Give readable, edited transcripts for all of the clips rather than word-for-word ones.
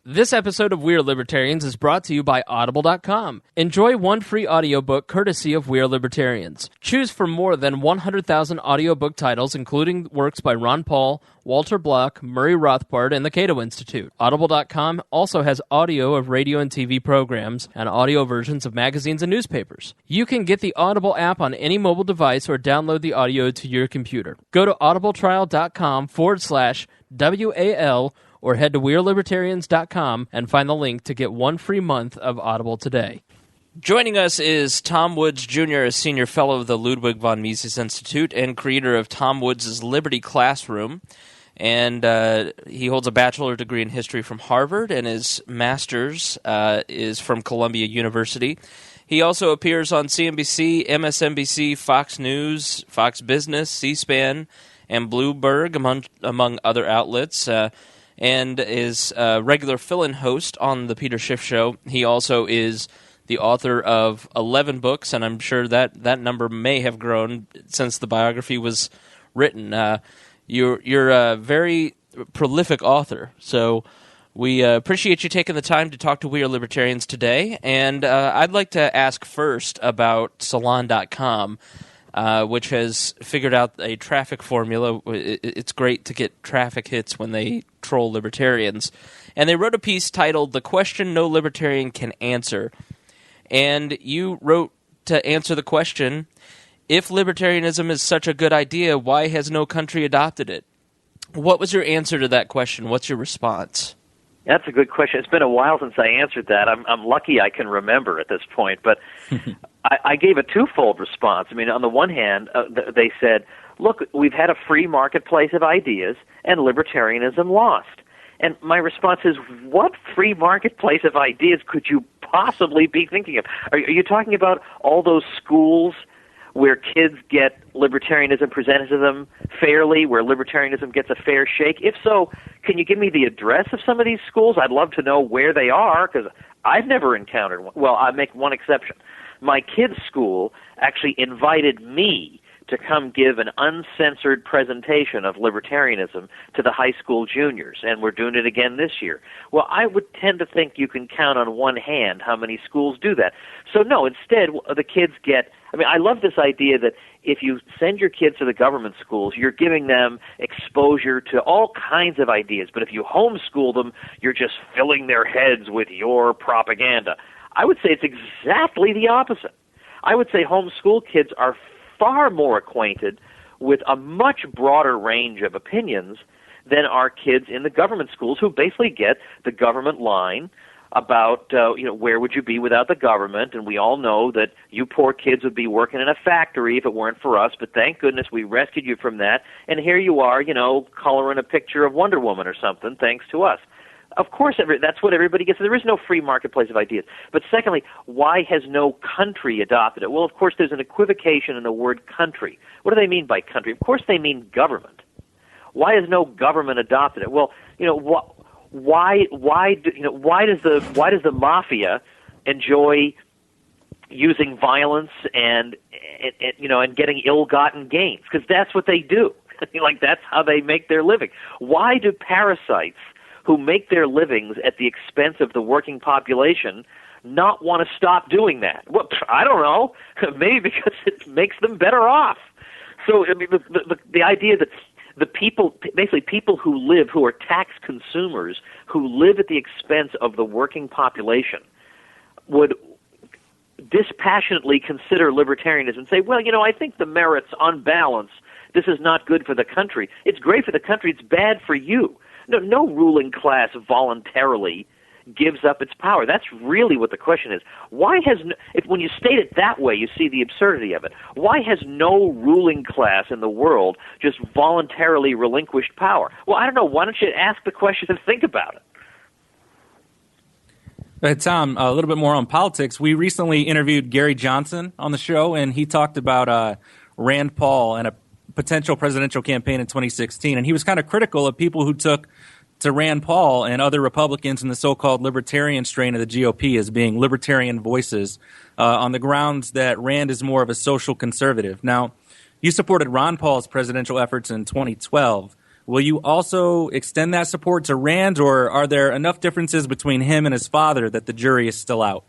This episode of We Are Libertarians is brought to you by Audible.com. Enjoy one free audiobook courtesy of We Are Libertarians. Choose from more than 100,000 audiobook titles, including works by Ron Paul, Walter Block, Murray Rothbard, and the Cato Institute. Audible.com also has audio of radio and TV programs and audio versions of magazines and newspapers. You can get the Audible app on any mobile device or download the audio to your computer. Go to audibletrial.com/WAL or head to WeareLibertarians.com and find the link to get one free month of Audible today. Joining us is Tom Woods, Jr., a senior fellow of the Ludwig von Mises Institute and creator of Tom Woods' Liberty Classroom. And he holds a bachelor degree in history from Harvard, and his master's is from Columbia University. He also appears on CNBC, MSNBC, Fox News, Fox Business, C-SPAN, and Bloomberg, among other outlets, and is a regular fill-in host on The Peter Schiff Show. He also is the author of 11 books, and I'm sure that number may have grown since the biography was written. You're a very prolific author, so we appreciate you taking the time to talk to We Are Libertarians today. And I'd like to ask first about Salon.com, which has figured out a traffic formula. It's great to get traffic hits when they troll libertarians. And they wrote a piece titled "The Question No Libertarian Can Answer." And you wrote to answer the question, if libertarianism is such a good idea, why has no country adopted it? What was your answer to that question? What's your response? That's a good question. It's been a while since I answered that. I'm lucky I can remember at this point, but I gave a twofold response. I mean, on the one hand, they said, look, we've had a free marketplace of ideas, and libertarianism lost. And my response is, what free marketplace of ideas could you possibly be thinking of? Are you talking about all those schools where kids get libertarianism presented to them fairly, where libertarianism gets a fair shake? If so, can you give me the address of some of these schools? I'd love to know where they are, because I've never encountered one. Well, I make one exception. My kids' school actually invited me to come give an uncensored presentation of libertarianism to the high school juniors, and we're doing it again this year. Well, I would tend to think you can count on one hand how many schools do that. So no, instead, the kids get, I mean, I love this idea that if you send your kids to the government schools, you're giving them exposure to all kinds of ideas, but if you homeschool them, you're just filling their heads with your propaganda. I would say it's exactly the opposite. I would say homeschool kids are far more acquainted with a much broader range of opinions than are kids in the government schools, who basically get the government line about, where would you be without the government? And we all know that you poor kids would be working in a factory if it weren't for us, but thank goodness we rescued you from that. And here you are, coloring a picture of Wonder Woman or something, thanks to us. Of course, that's what everybody gets. There is no free marketplace of ideas. But secondly, why has no country adopted it? Well, of course, there's an equivocation in the word country. What do they mean by country? Of course, they mean government. Why has no government adopted it? Well, why does the mafia enjoy using violence and getting ill-gotten gains? Because that's what they do. That's how they make their living. Why do parasites who make their livings at the expense of the working population not want to stop doing that? Well, I don't know. Maybe because it makes them better off. So I mean, the idea that the people, basically people who are tax consumers, who live at the expense of the working population, would dispassionately consider libertarianism and say, well, I think the merits on balance, this is not good for the country. It's great for the country. It's bad for you. No ruling class voluntarily gives up its power. That's really what the question is. Why has when you state it that way, you see the absurdity of it. Why has no ruling class in the world just voluntarily relinquished power? Well, I don't know. Why don't you ask the question and think about it? Tom, a little bit more on politics. We recently interviewed Gary Johnson on the show, and he talked about Rand Paul and a potential presidential campaign in 2016, and he was kind of critical of people who took to Rand Paul and other Republicans in the so-called libertarian strain of the GOP as being libertarian voices on the grounds that Rand is more of a social conservative. Now, you supported Ron Paul's presidential efforts in 2012. Will you also extend that support to Rand, or are there enough differences between him and his father that the jury is still out?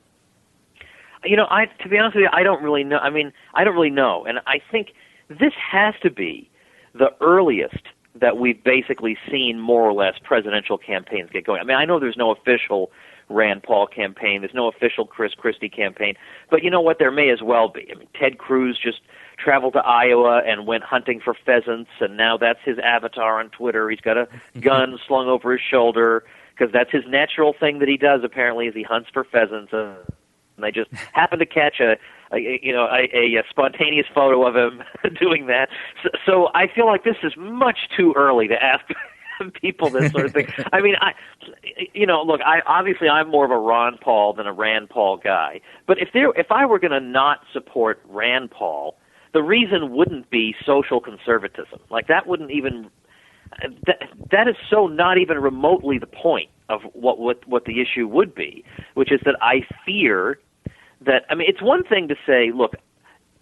To be honest with you, I don't really know. I mean, I don't really know. And I think this has to be the earliest that we've basically seen more or less presidential campaigns get going. I mean, I know there's no official Rand Paul campaign. There's no official Chris Christie campaign. But you know what? There may as well be. I mean, Ted Cruz just traveled to Iowa and went hunting for pheasants, and now that's his avatar on Twitter. He's got a gun slung over his shoulder because that's his natural thing that he does, apparently, is he hunts for pheasants. And they just happen to catch a spontaneous photo of him doing that. So I feel like this is much too early to ask people this sort of thing. I mean, look, obviously I'm more of a Ron Paul than a Rand Paul guy. But if I were going to not support Rand Paul, the reason wouldn't be social conservatism. Like that wouldn't even that is so not even remotely the point of what the issue would be, which is that I fear that, I mean, it's one thing to say, look,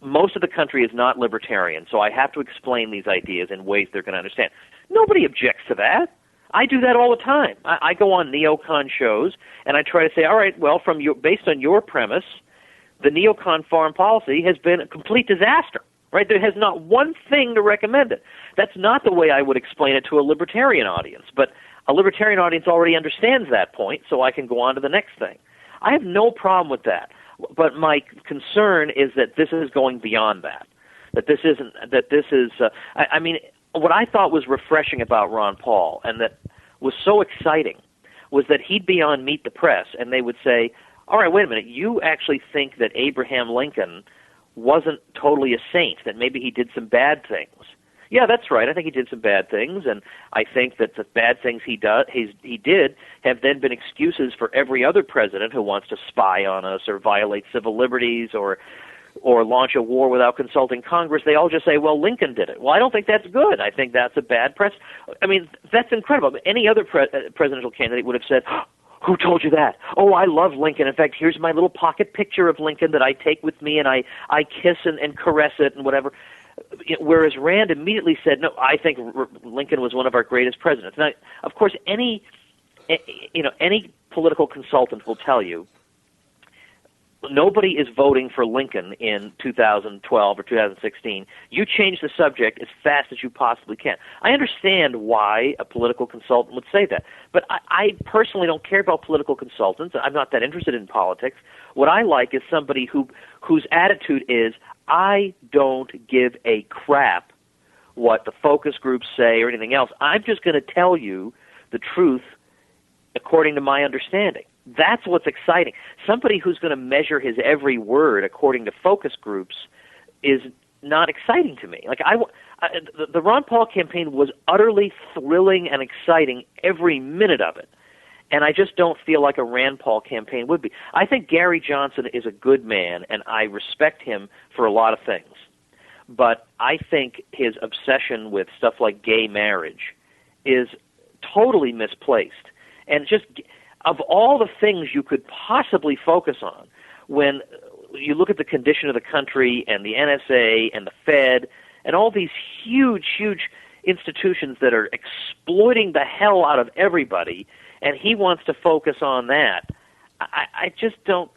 most of the country is not libertarian, so I have to explain these ideas in ways they're going to understand. Nobody objects to that. I do that all the time. I go on neocon shows, and I try to say, all right, well, based on your premise, the neocon foreign policy has been a complete disaster, right? There has not one thing to recommend it. That's not the way I would explain it to a libertarian audience, but a libertarian audience already understands that point, so I can go on to the next thing. I have no problem with that. But my concern is that this is going beyond that. I mean, what I thought was refreshing about Ron Paul and that was so exciting was that he'd be on Meet the Press and they would say, all right, wait a minute, you actually think that Abraham Lincoln wasn't totally a saint, that maybe he did some bad things. Yeah, that's right. I think he did some bad things, and I think that the bad things he did have then been excuses for every other president who wants to spy on us or violate civil liberties or launch a war without consulting Congress. They all just say, well, Lincoln did it. Well, I don't think that's good. I think that's a bad press. I mean, that's incredible. Any other presidential candidate would have said, who told you that? Oh, I love Lincoln. In fact, here's my little pocket picture of Lincoln that I take with me, and I kiss and caress it and whatever. Whereas Rand immediately said, no, I think Lincoln was one of our greatest presidents. Now, of course, any political consultant will tell you nobody is voting for Lincoln in 2012 or 2016. You change the subject as fast as you possibly can. I understand why a political consultant would say that, but I personally don't care about political consultants. I'm not that interested in politics. What I like is somebody whose attitude is, I don't give a crap what the focus groups say or anything else. I'm just going to tell you the truth according to my understanding. That's what's exciting. Somebody who's going to measure his every word according to focus groups is not exciting to me. Like the Ron Paul campaign was utterly thrilling and exciting every minute of it. And I just don't feel like a Rand Paul campaign would be. I think Gary Johnson is a good man, and I respect him for a lot of things. But I think his obsession with stuff like gay marriage is totally misplaced. And just of all the things you could possibly focus on, when you look at the condition of the country and the NSA and the Fed and all these huge, huge institutions that are exploiting the hell out of everybody, and he wants to focus on that. I just don't.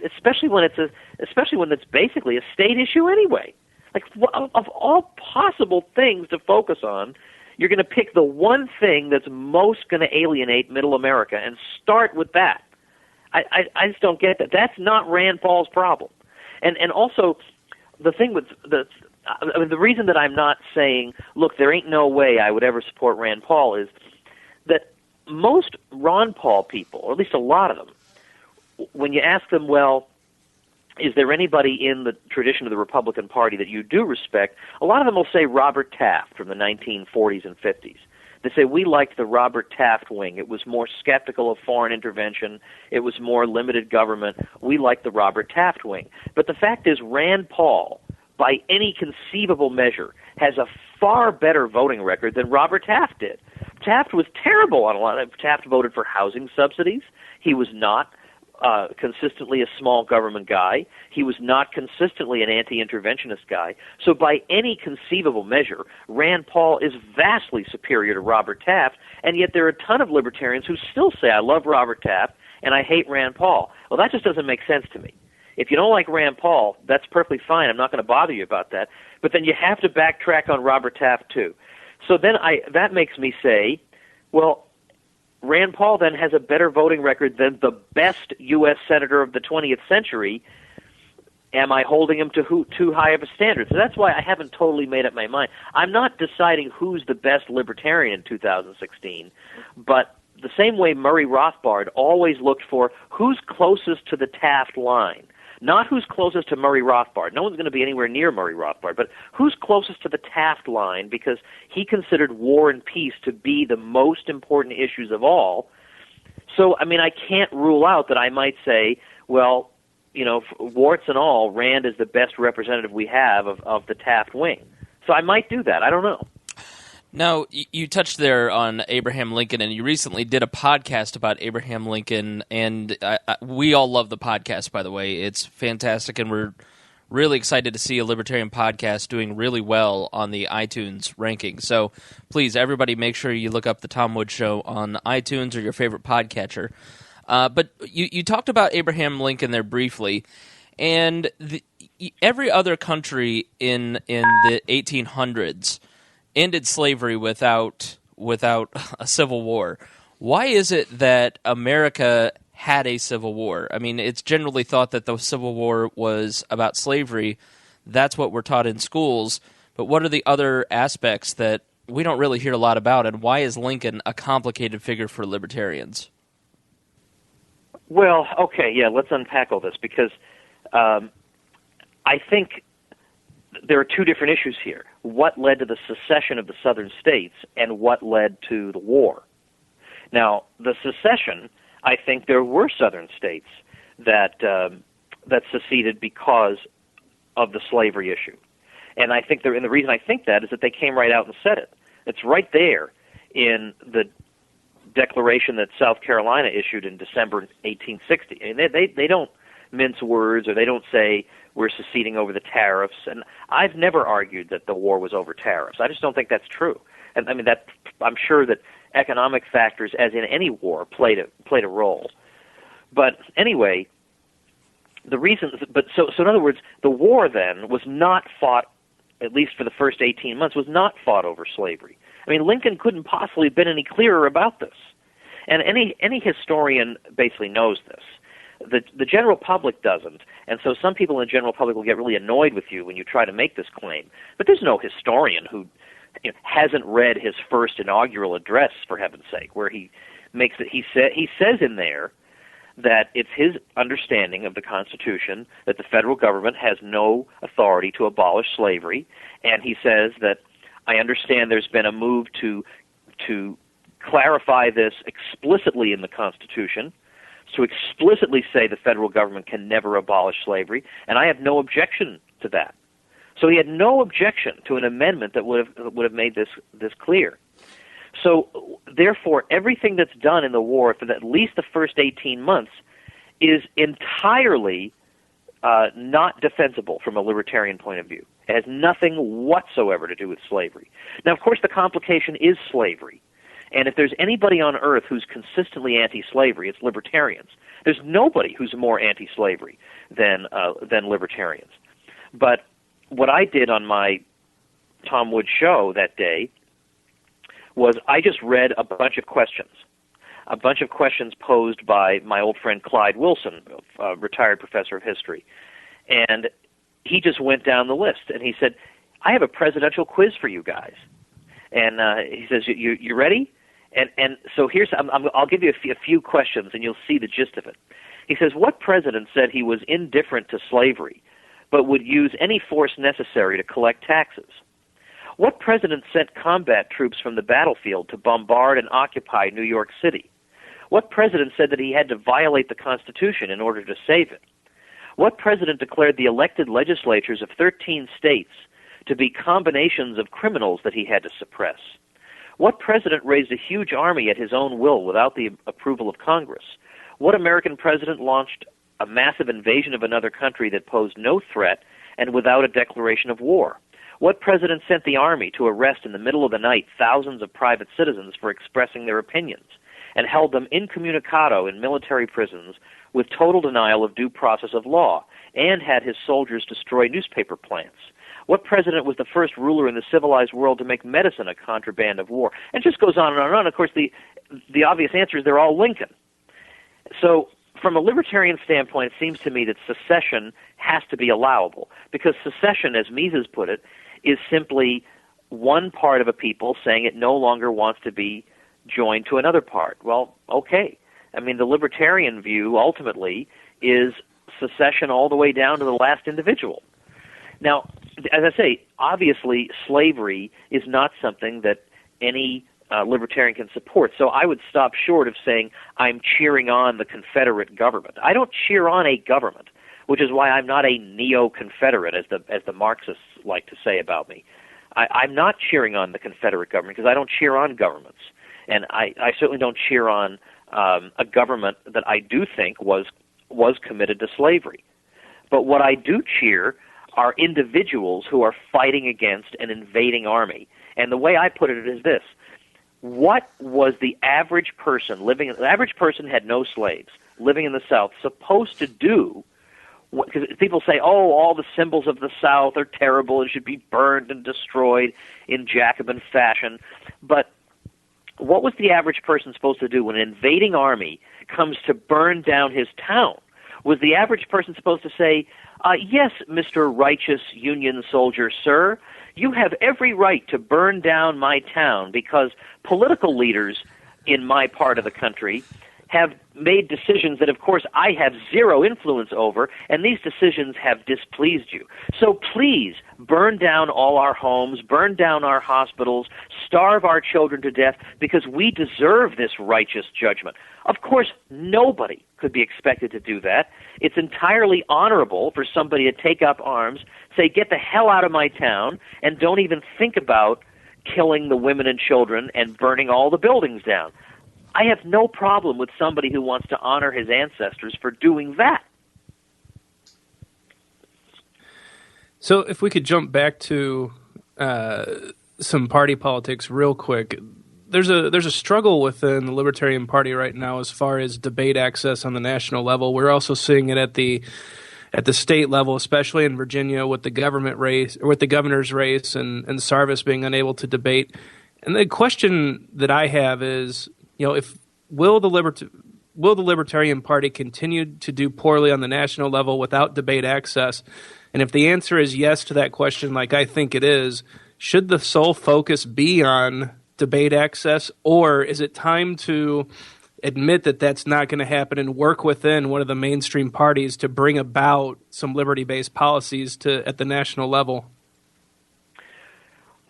Especially when it's basically a state issue anyway. Like of all possible things to focus on, you're going to pick the one thing that's most going to alienate Middle America and start with that. I just don't get that. That's not Rand Paul's problem. And also the thing with the reason that I'm not saying, look, there ain't no way I would ever support Rand Paul is that most Ron Paul people, or at least a lot of them, when you ask them, well, is there anybody in the tradition of the Republican Party that you do respect, a lot of them will say Robert Taft from the 1940s and 50s. They say, we liked the Robert Taft wing. It was more skeptical of foreign intervention. It was more limited government. We liked the Robert Taft wing. But the fact is, Rand Paul, by any conceivable measure, has a far better voting record than Robert Taft did. Taft was terrible on a lot of. Taft voted for housing subsidies. He was not consistently a small government guy. He was not consistently an anti-interventionist guy. So by any conceivable measure, Rand Paul is vastly superior to Robert Taft, and yet there are a ton of libertarians who still say, I love Robert Taft and I hate Rand Paul. Well, that just doesn't make sense to me. If you don't like Rand Paul, that's perfectly fine. I'm not going to bother you about that. But then you have to backtrack on Robert Taft, too. So then that makes me say, well, Rand Paul then has a better voting record than the best U.S. senator of the 20th century. Am I holding him to too high of a standard? So that's why I haven't totally made up my mind. I'm not deciding who's the best libertarian in 2016, but the same way Murray Rothbard always looked for who's closest to the Taft line. Not who's closest to Murray Rothbard. No one's going to be anywhere near Murray Rothbard, but who's closest to the Taft line, because he considered war and peace to be the most important issues of all. So, I mean, I can't rule out that I might say, well, you know, warts and all, Rand is the best representative we have of the Taft wing. So I might do that. I don't know. Now, you touched there on Abraham Lincoln, and you recently did a podcast about Abraham Lincoln, and we all love the podcast, by the way. It's fantastic, and we're really excited to see a libertarian podcast doing really well on the iTunes ranking. So please, everybody, make sure you look up The Tom Woods Show on iTunes or your favorite podcatcher. But you talked about Abraham Lincoln there briefly, and every other country in the 1800s ended slavery without a civil war. Why is it that America had a civil war? I mean, it's generally thought that the Civil War was about slavery. That's what we're taught in schools. But what are the other aspects that we don't really hear a lot about, and why is Lincoln a complicated figure for libertarians? Well, okay, yeah, let's unpack all this, because I think there are two different issues here. What led to the secession of the southern states and what led to the war? Now, the secession, I think there were southern states that seceded because of the slavery issue. And I think and the reason I think that is that they came right out and said it. It's right there in the declaration that South Carolina issued in December 1860. And they don't mince words, or they don't say we're seceding over the tariffs. And I've never argued that the war was over tariffs. I just don't think that's true. And I mean, I'm sure that economic factors, as in any war, played a role. But anyway, so in other words, the war then was not fought, at least for the first 18 months, was not fought over slavery. I mean, Lincoln couldn't possibly have been any clearer about this. And any historian basically knows this. The general public doesn't, and so some people in the general public will get really annoyed with you when you try to make this claim. But there's no historian who hasn't read his first inaugural address, for heaven's sake, where he makes it. He says in there that it's his understanding of the Constitution that the federal government has no authority to abolish slavery, and he says that I understand there's been a move to clarify this explicitly in the Constitution, to explicitly say the federal government can never abolish slavery, and I have no objection to that. So he had no objection to an amendment that would have made this clear. So therefore, everything that's done in the war for at least the first 18 months is entirely not defensible from a libertarian point of view. It has nothing whatsoever to do with slavery. Now, of course, the complication is slavery. And if there's anybody on earth who's consistently anti-slavery, it's libertarians. There's nobody who's more anti-slavery than libertarians. But what I did on my Tom Woods show that day was I just read a bunch of questions posed by my old friend Clyde Wilson, a retired professor of history. And he just went down the list, and he said, I have a presidential quiz for you guys. And he says, you ready? And so I'll give you a few questions, and you'll see the gist of it. He says, what president said he was indifferent to slavery, but would use any force necessary to collect taxes? What president sent combat troops from the battlefield to bombard and occupy New York City? What president said that he had to violate the Constitution in order to save it? What president declared the elected legislatures of 13 states to be combinations of criminals that he had to suppress? What president raised a huge army at his own will without the approval of Congress? What American president launched a massive invasion of another country that posed no threat and without a declaration of war? What president sent the army to arrest in the middle of the night thousands of private citizens for expressing their opinions and held them incommunicado in military prisons with total denial of due process of law and had his soldiers destroy newspaper plants? What president was the first ruler in the civilized world to make medicine a contraband of war? And it just goes on and on and on. Of course, the obvious answer is they're all Lincoln. So from a libertarian standpoint, it seems to me that secession has to be allowable, because secession, as Mises put it, is simply one part of a people saying it no longer wants to be joined to another part. Well, okay. I mean, the libertarian view ultimately is secession all the way down to the last individual. Now, as I say, obviously slavery is not something that any libertarian can support. So I would stop short of saying I'm cheering on the Confederate government. I don't cheer on a government, which is why I'm not a neo-Confederate, as the Marxists like to say about me. I'm not cheering on the Confederate government because I don't cheer on governments. And I certainly don't cheer on a government that I do think was committed to slavery. But what I do cheer are individuals who are fighting against an invading army. And the way I put it is this: what was the average person living? The average person had no slaves living in the South supposed to do? Because people say, "Oh, all the symbols of the South are terrible and should be burned and destroyed in Jacobin fashion," but what was the average person supposed to do when an invading army comes to burn down his town? Was the average person supposed to say, "Yes, Mr. Righteous Union soldier, sir, you have every right to burn down my town because political leaders in my part of the country have made decisions that, of course, I have zero influence over, and these decisions have displeased you. So please burn down all our homes, burn down our hospitals, starve our children to death because we deserve this righteous judgment." Of course, nobody could be expected to do that. It's entirely honorable for somebody to take up arms, say, "Get the hell out of my town," and don't even think about killing the women and children and burning all the buildings down. I have no problem with somebody who wants to honor his ancestors for doing that. So if we could jump back to some party politics real quick, there's a struggle within the Libertarian Party right now as far as debate access on the national level. We're also seeing it at the state level, especially in Virginia with the government race, or with the governor's race, and Sarvis being unable to debate. And the question that I have is, will the Libertarian Party continue to do poorly on the national level without debate access? And if the answer is yes to that question, like I think it is, should the sole focus be on debate access, or is it time to admit that that's not going to happen and work within one of the mainstream parties to bring about some liberty-based policies at the national level?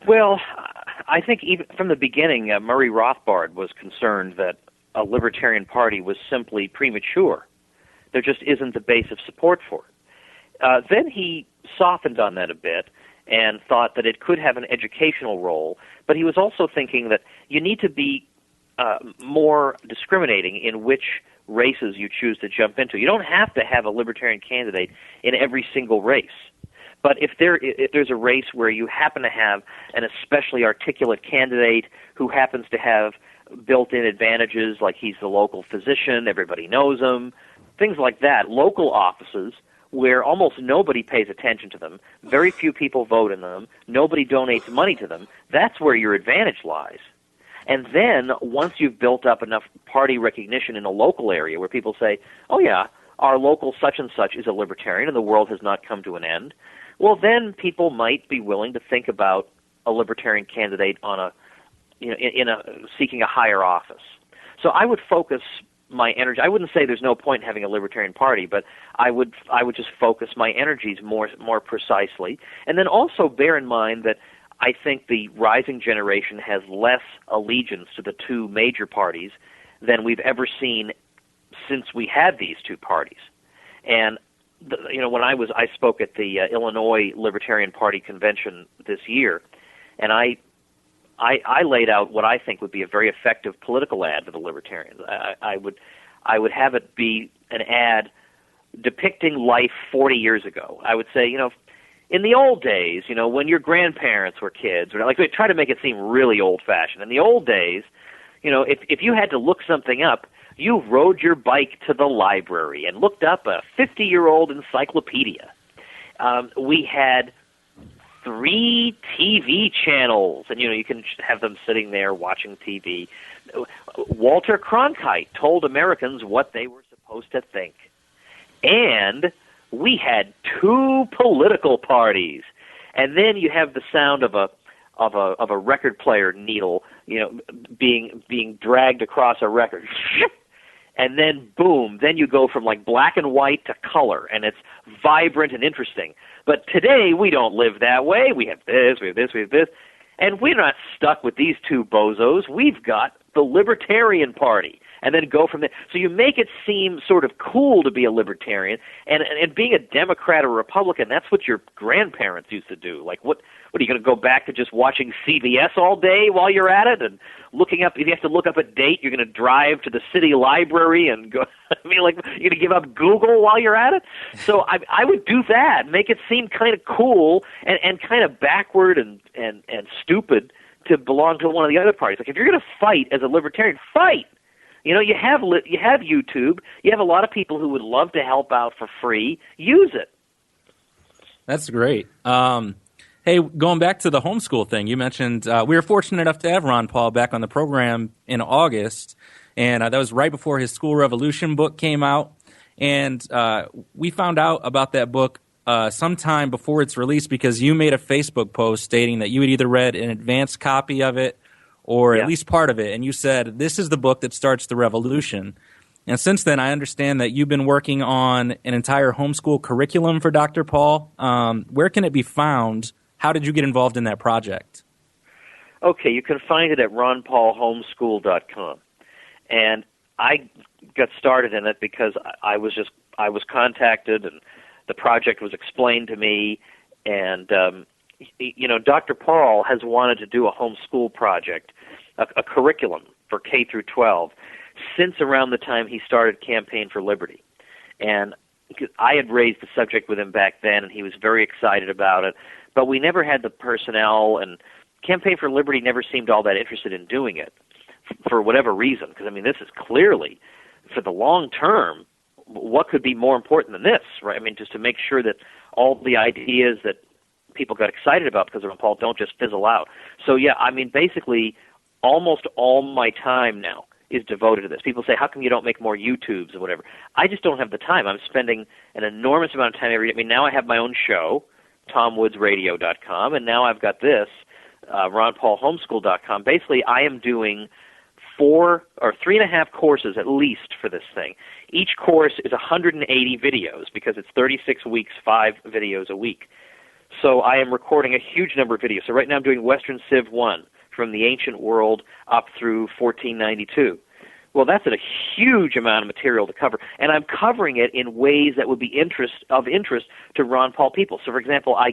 Well, I think even from the beginning, Murray Rothbard was concerned that a Libertarian Party was simply premature. There just isn't a base of support for it. Then he softened on that a bit and thought that it could have an educational role, but he was also thinking that you need to be more discriminating in which races you choose to jump into. You don't have to have a Libertarian candidate in every single race. But if there's a race where you happen to have an especially articulate candidate who happens to have built-in advantages, like he's the local physician, everybody knows him, things like that, local offices where almost nobody pays attention to them, very few people vote in them, nobody donates money to them, that's where your advantage lies. And then once you've built up enough party recognition in a local area where people say, "Oh yeah, our local such and such is a libertarian and the world has not come to an end," well, then people might be willing to think about a libertarian candidate on seeking a higher office. So I would focus my energy. I wouldn't say there's no point in having a Libertarian Party, but I would just focus my energies more precisely. And then also bear in mind that I think the rising generation has less allegiance to the two major parties than we've ever seen since we had these two parties. And when I spoke at the Illinois Libertarian Party convention this year, and I laid out what I think would be a very effective political ad for the Libertarians. I would have it be an ad depicting life 40 years ago. I would say, in the old days, when your grandparents were kids, or like, they try to make it seem really old-fashioned. In the old days, if you had to look something up, you rode your bike to the library and looked up a 50-year-old encyclopedia. We had 3 TV channels, and you can have them sitting there watching TV. Walter Cronkite told Americans what they were supposed to think. And we had 2 political parties. And then you have the sound of a record player needle, being dragged across a record. And then boom, then you go from like black and white to color, and it's vibrant and interesting. But today we don't live that way. We have this, we have this, we have this. And we're not stuck with these 2 bozos. We've got the Libertarian Party, and then go from there. So you make it seem sort of cool to be a Libertarian, and being a Democrat or Republican, that's what your grandparents used to do. Like, what are you going to go back to just watching CBS all day while you're at it, and looking up, if you have to look up a date, you're going to drive to the city library and go, you're going to give up Google while you're at it? So I would do that, make it seem kind of cool and kind of backward and stupid to belong to one of the other parties. Like, if you're going to fight as a Libertarian, fight. You have YouTube. You have a lot of people who would love to help out for free. Use it. That's great. Hey, going back to the homeschool thing, you mentioned we were fortunate enough to have Ron Paul back on the program in August, and that was right before his School Revolution book came out. And we found out about that book sometime before its release because you made a Facebook post stating that you had either read an advanced copy of it or at least part of it, and you said, this is the book that starts the revolution. And since then, I understand that you've been working on an entire homeschool curriculum for Dr. Paul. Where can it be found? How did you get involved in that project? Okay, you can find it at ronpaulhomeschool.com. And I got started in it because I was contacted, and the project was explained to me, and Dr. Paul has wanted to do a homeschool project, a curriculum for K through 12, since around the time he started Campaign for Liberty. And I had raised the subject with him back then, and he was very excited about it, but we never had the personnel, and Campaign for Liberty never seemed all that interested in doing it for whatever reason, because, this is clearly, for the long term, what could be more important than this, right? Just to make sure that all the ideas that people got excited about because of Ron Paul don't just fizzle out. So, basically, almost all my time now is devoted to this. People say, how come you don't make more YouTubes or whatever? I just don't have the time. I'm spending an enormous amount of time every day. Now I have my own show, TomWoodsRadio.com, and now I've got this, RonPaulHomeschool.com. Basically, I am doing 4 or 3.5 courses at least for this thing. Each course is 180 videos because it's 36 weeks, 5 videos a week. So I am recording a huge number of videos. So right now I'm doing Western Civ 1 from the ancient world up through 1492. Well, that's a huge amount of material to cover, and I'm covering it in ways that would be of interest to Ron Paul people. So, for example, I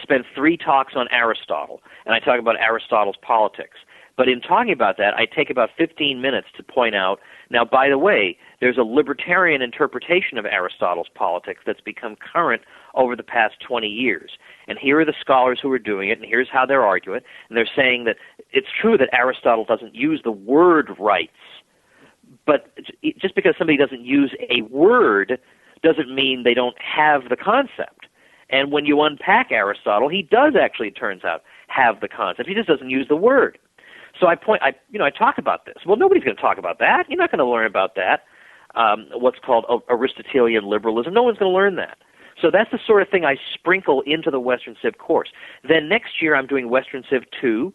spend 3 talks on Aristotle, and I talk about Aristotle's politics. But in talking about that, I take about 15 minutes to point out, now, by the way, there's a libertarian interpretation of Aristotle's politics that's become current over the past 20 years. And here are the scholars who are doing it, and here's how they're arguing. And they're saying that it's true that Aristotle doesn't use the word rights, but just because somebody doesn't use a word doesn't mean they don't have the concept. And when you unpack Aristotle, he does actually, it turns out, have the concept. He just doesn't use the word. So I talk about this. Well, nobody's going to talk about that. You're not going to learn about that, what's called Aristotelian liberalism. No one's going to learn that. So that's the sort of thing I sprinkle into the Western Civ course. Then next year I'm doing Western Civ 2,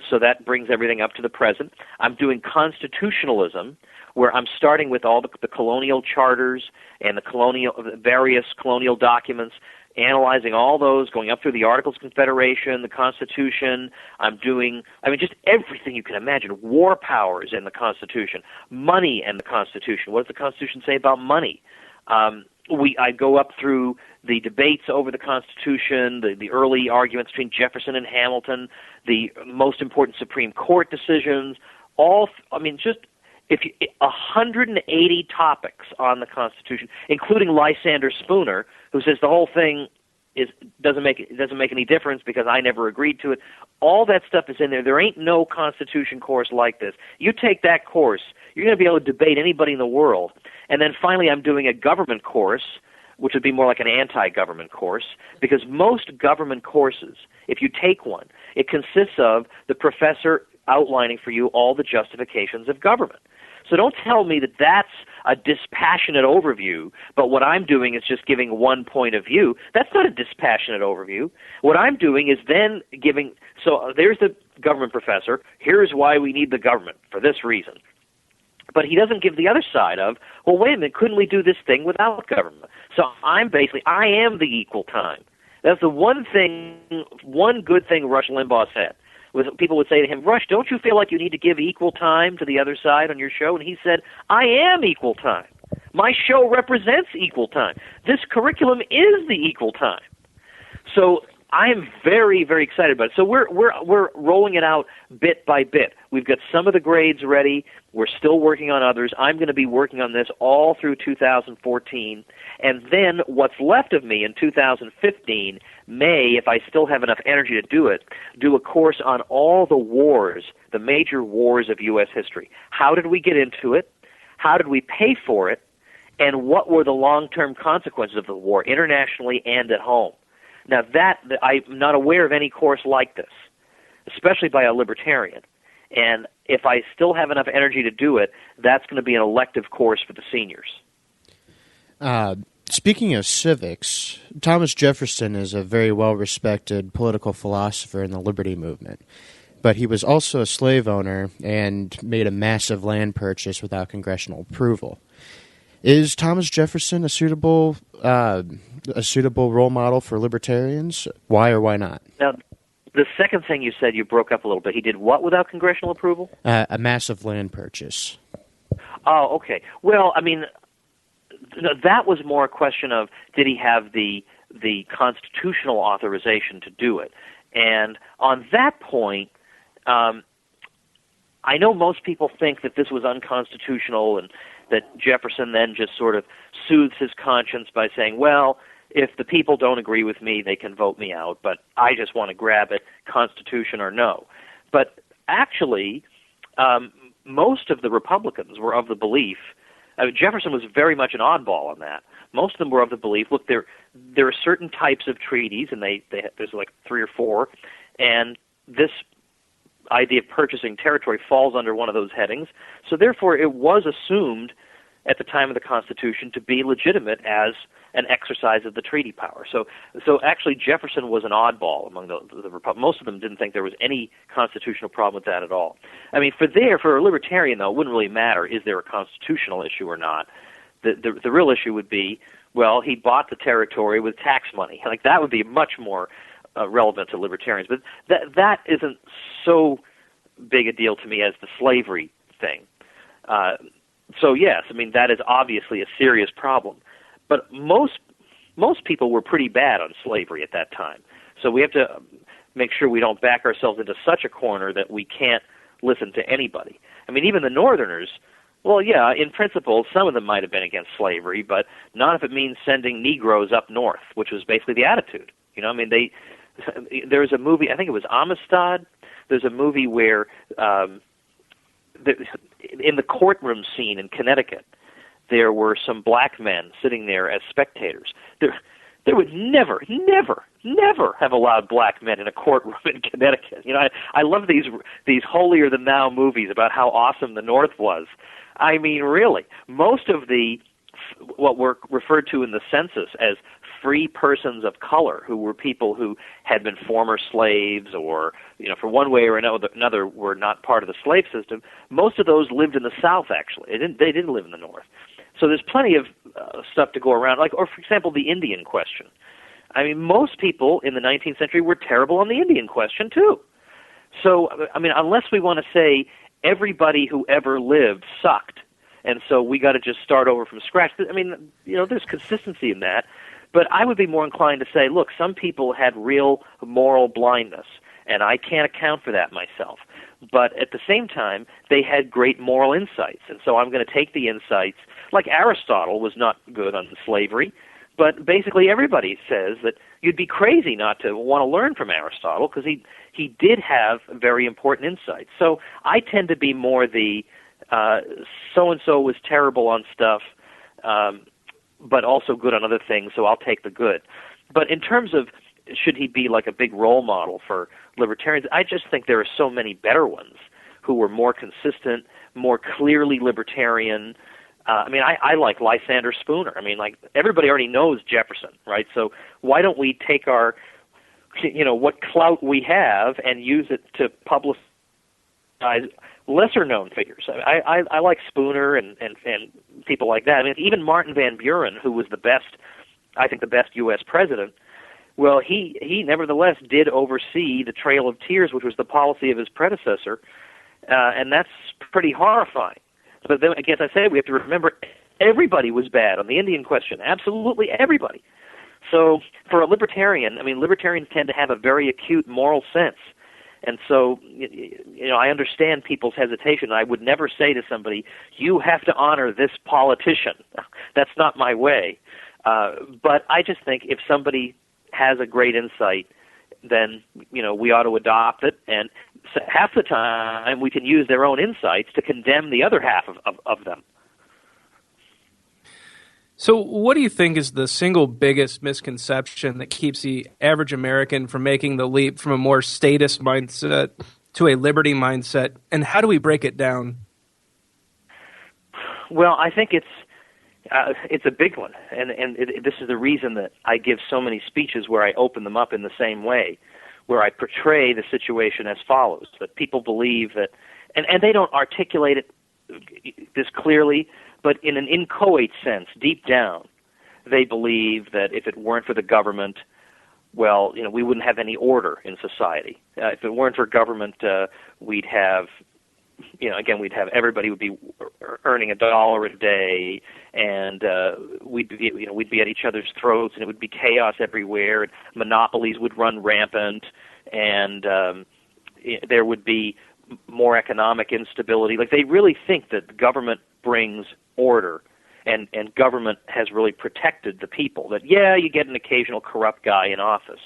so that brings everything up to the present. I'm doing constitutionalism, where I'm starting with all the colonial charters and the various colonial documents, analyzing all those, going up through the Articles of Confederation, the Constitution. I'm doing, just everything you can imagine. War powers in the Constitution, money and the Constitution. What does the Constitution say about money? I go up through the debates over the Constitution, the early arguments between Jefferson and Hamilton, the most important Supreme Court decisions, just if you, 180 topics on the Constitution, including Lysander Spooner, who says the whole thing doesn't make any difference because I never agreed to it. All that stuff is in there. There ain't no Constitution course like this. You take that course, you're going to be able to debate anybody in the world. And then finally, I'm doing a government course, which would be more like an anti-government course, because most government courses, if you take one, it consists of the professor outlining for you all the justifications of government. So don't tell me that that's a dispassionate overview, but what I'm doing is just giving one point of view. That's not a dispassionate overview. What I'm doing is then giving, so there's the government professor, here's why we need the government, for this reason. But he doesn't give the other side of, well, wait a minute, couldn't we do this thing without government? So I am the equal time. That's the one good thing Rush Limbaugh said. People would say to him, Rush, don't you feel like you need to give equal time to the other side on your show? And he said, I am equal time. My show represents equal time. This curriculum is the equal time. So I am very, very excited about it. So we're rolling it out bit by bit. We've got some of the grades ready. We're still working on others. I'm going to be working on this all through 2014. And then what's left of me in 2015 may, if I still have enough energy to do it, do a course on all the wars, the major wars of U.S. history. How did we get into it? How did we pay for it? And what were the long-term consequences of the war, internationally and at home? Now, I'm not aware of any course like this, especially by a libertarian. And if I still have enough energy to do it, that's going to be an elective course for the seniors. Speaking of civics, Thomas Jefferson is a very well-respected political philosopher in the liberty movement. But he was also a slave owner and made a massive land purchase without congressional approval. Is Thomas Jefferson a suitable role model for libertarians? Why or why not? Now, the second thing you said, you broke up a little bit. He did what without congressional approval? A massive land purchase. Oh, okay. Well, I mean, that was more a question of did he have the constitutional authorization to do it? And on that point, I know most people think that this was unconstitutional and that Jefferson then just sort of soothes his conscience by saying, well, if the people don't agree with me, they can vote me out, but I just want to grab it, Constitution or no. But actually, most of the Republicans were of the belief, Jefferson was very much an oddball on that. Most of them were of the belief, look, there are certain types of treaties, and there's like 3 or 4, and this idea of purchasing territory falls under one of those headings. So therefore, it was assumed at the time of the Constitution to be legitimate as an exercise of the treaty power. So actually, Jefferson was an oddball among the Republicans. Most of them didn't think there was any constitutional problem with that at all. I mean, for a libertarian, though, it wouldn't really matter, is there a constitutional issue or not? The real issue would be, well, he bought the territory with tax money. Like, that would be much more relevant to libertarians. But that isn't so big a deal to me as the slavery thing. So yes, I mean, that is obviously a serious problem. But most people were pretty bad on slavery at that time. So we have to make sure we don't back ourselves into such a corner that we can't listen to anybody. I mean, even the Northerners, well, yeah, in principle, some of them might have been against slavery, but not if it means sending Negroes up north, which was basically the attitude. You know, I mean, there's a movie, I think it was Amistad. There's a movie where in the courtroom scene in Connecticut, there were some black men sitting there as spectators. They would never have allowed black men in a courtroom in Connecticut. You know, I love these holier-than-thou movies about how awesome the North was. I mean, really, most of what were referred to in the census as free persons of color, who were people who had been former slaves or, you know, for one way or another were not part of the slave system, most of those lived in the South, actually. They didn't live in the North. So there's plenty of stuff to go around, like, or for example, the Indian question. I mean, most people in the 19th century were terrible on the Indian question, too. So, I mean, unless we want to say everybody who ever lived sucked, and so we got to just start over from scratch, I mean, you know, there's consistency in that. But I would be more inclined to say, look, some people had real moral blindness, and I can't account for that myself. But at the same time, they had great moral insights, and so I'm going to take the insights. Like Aristotle was not good on slavery, but basically everybody says that you'd be crazy not to want to learn from Aristotle because he did have very important insights. So I tend to be more the so-and-so was terrible on stuff, but also good on other things, so I'll take the good. But in terms of should he be like a big role model for libertarians, I just think there are so many better ones who were more consistent, more clearly libertarian. I like Lysander Spooner. Like everybody already knows Jefferson, right? So why don't we take our, what clout we have and use it to publicize lesser-known figures? I like Spooner and people like that. Even Martin Van Buren, who was the best U.S. president. Well, he nevertheless did oversee the Trail of Tears, which was the policy of his predecessor, and that's pretty horrifying. But then, again, as I said, we have to remember everybody was bad on the Indian question, absolutely everybody. So for a libertarian, libertarians tend to have a very acute moral sense. And so, I understand people's hesitation. I would never say to somebody, you have to honor this politician. That's not my way. But I just think if somebody has a great insight, then, we ought to adopt it. And half the time we can use their own insights to condemn the other half of them. So what do you think is the single biggest misconception that keeps the average American from making the leap from a more statist mindset to a liberty mindset, and how do we break it down? Well, I think it's a big one, and this is the reason that I give so many speeches where I open them up in the same way, where I portray the situation as follows, that people believe that, and they don't articulate it this clearly, but in an inchoate sense, deep down, they believe that if it weren't for the government, well, we wouldn't have any order in society. If it weren't for government, we'd have everybody would be earning $1 a day, and we'd be at each other's throats, and it would be chaos everywhere, and monopolies would run rampant, and there would be more economic instability. Like, they really think that government brings order, and government has really protected the people. That, you get an occasional corrupt guy in office,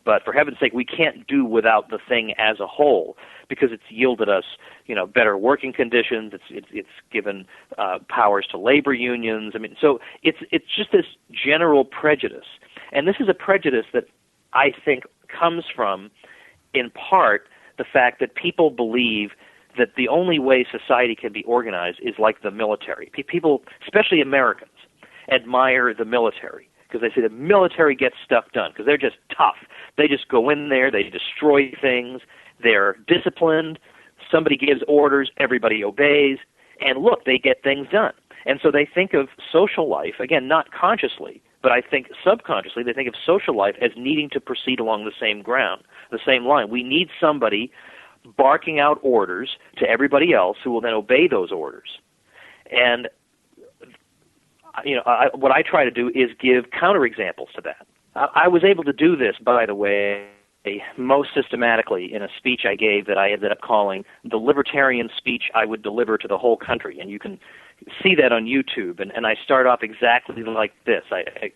but for heaven's sake, we can't do without the thing as a whole, because it's yielded us, better working conditions. It's given powers to labor unions. So it's just this general prejudice, and this is a prejudice that I think comes from, in part, the fact that people believe that the only way society can be organized is like the military. People, especially Americans, admire the military because they say the military gets stuff done because they're just tough. They just go in there, they destroy things, they're disciplined, somebody gives orders, everybody obeys, and look, they get things done. And so they think of social life, again, not consciously, but I think subconsciously they think of social life as needing to proceed along the same ground, the same line. We need somebody barking out orders to everybody else who will then obey those orders. And what I try to do is give counterexamples to that. I was able to do this, by the way, most systematically in a speech I gave that I ended up calling the libertarian speech I would deliver to the whole country. And you can see that on YouTube. And I start off exactly like this,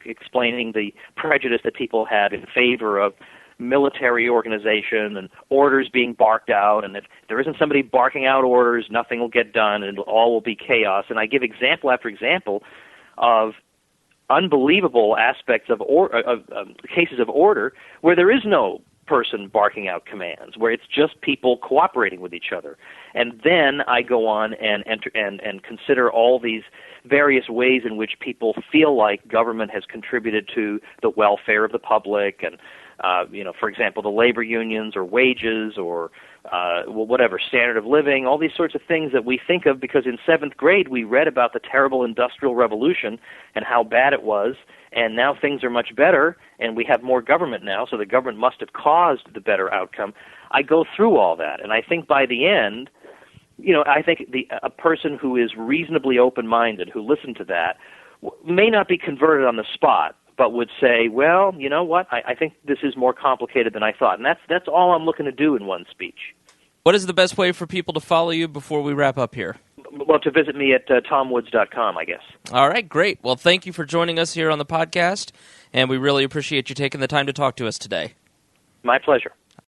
explaining the prejudice that people have in favor of military organization and orders being barked out, and if there isn't somebody barking out orders, nothing will get done, and all will be chaos. And I give example after example of unbelievable aspects of cases of order where there is no person barking out commands, where it's just people cooperating with each other. And then I go on and consider all these various ways in which people feel like government has contributed to the welfare of the public, and for example, the labor unions or wages or whatever, standard of living, all these sorts of things that we think of because in 7th grade we read about the terrible Industrial Revolution and how bad it was, and now things are much better and we have more government now, so the government must have caused the better outcome. I go through all that, and I think by the end, I think a person who is reasonably open-minded, who listened to that, may not be converted on the spot, but would say, well, you know what, I think this is more complicated than I thought. And that's all I'm looking to do in one speech. What is the best way for people to follow you before we wrap up here? Well, to visit me at tomwoods.com, I guess. All right, great. Well, thank you for joining us here on the podcast, and we really appreciate you taking the time to talk to us today. My pleasure.